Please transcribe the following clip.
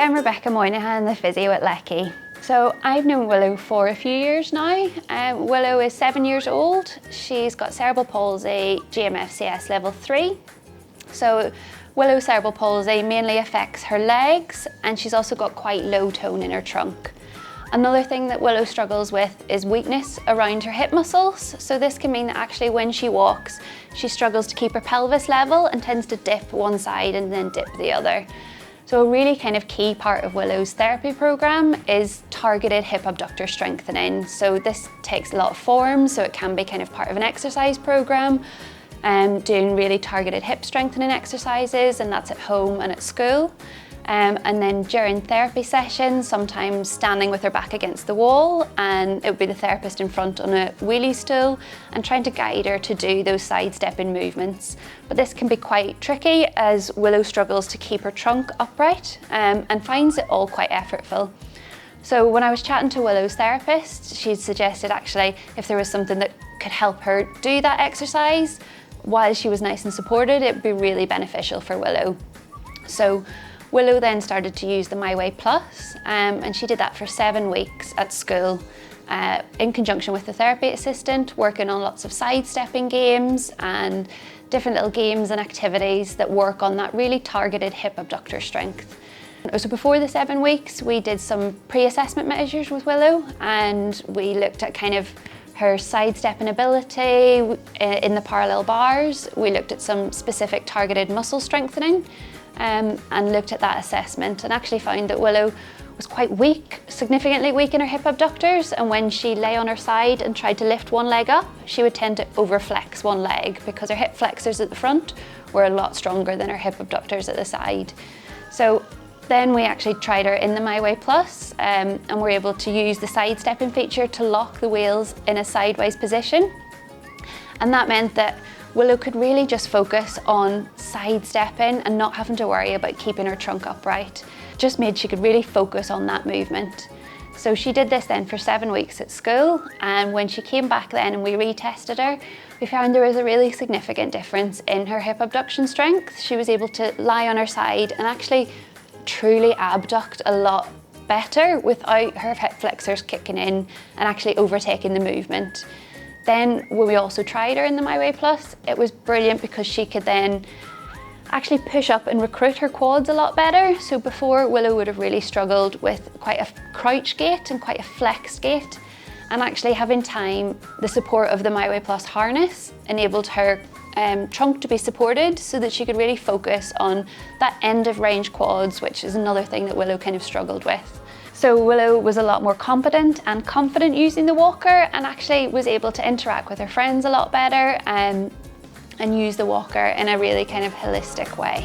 I'm Rebecca Moynihan, the physio at Lecky. So I've known Willow for a few years now. Willow is 7 years old. She's got cerebral palsy, GMFCS level 3. So Willow's cerebral palsy mainly affects her legs, and she's also got quite low tone in her trunk. Another thing that Willow struggles with is weakness around her hip muscles. So this can mean that actually when she walks, she struggles to keep her pelvis level and tends to dip one side and then dip the other. So a really kind of key part of Willow's therapy program is targeted hip abductor strengthening. So this takes a lot of forms, so it can be kind of part of an exercise program, doing really targeted hip strengthening exercises, and that's at home and at school. And then during therapy sessions, sometimes standing with her back against the wall, and it would be the therapist in front on a wheelie stool and trying to guide her to do those sidestepping movements. But this can be quite tricky as Willow struggles to keep her trunk upright and finds it all quite effortful. So when I was chatting to Willow's therapist, she suggested actually if there was something that could help her do that exercise while she was nice and supported, it would be really beneficial for Willow. So Willow then started to use the MyWay Plus, and she did that for 7 weeks at school in conjunction with the therapy assistant, working on lots of sidestepping games and different little games and activities that work on that really targeted hip abductor strength. So before the 7 weeks, we did some pre-assessment measures with Willow, and we looked at kind of her sidestepping ability in the parallel bars. We looked at some specific targeted muscle strengthening, and looked at that assessment, and actually found that Willow was quite weak, significantly weak in her hip abductors, and when she lay on her side and tried to lift one leg up, she would tend to overflex one leg because her hip flexors at the front were a lot stronger than her hip abductors at the side. So then we actually tried her in the MyWay Plus, and were able to use the sidestepping feature to lock the wheels in a sideways position, and that meant that Willow could really just focus on sidestepping and not having to worry about keeping her trunk upright. Just made she could really focus on that movement. So she did this then for 7 weeks at school, and when she came back then and we retested her, we found there was a really significant difference in her hip abduction strength. She was able to lie on her side and actually truly abduct a lot better without her hip flexors kicking in and actually overtaking the movement. Then when we also tried her in the MyWay Plus, it was brilliant because she could then actually push up and recruit her quads a lot better. So before, Willow would have really struggled with quite a crouch gait and quite a flex gait, and actually having time, the support of the MyWay Plus harness enabled her trunk to be supported so that she could really focus on that end of range quads, which is another thing that Willow kind of struggled with. So Willow was a lot more competent and confident using the walker, and actually was able to interact with her friends a lot better and use the walker in a really kind of holistic way.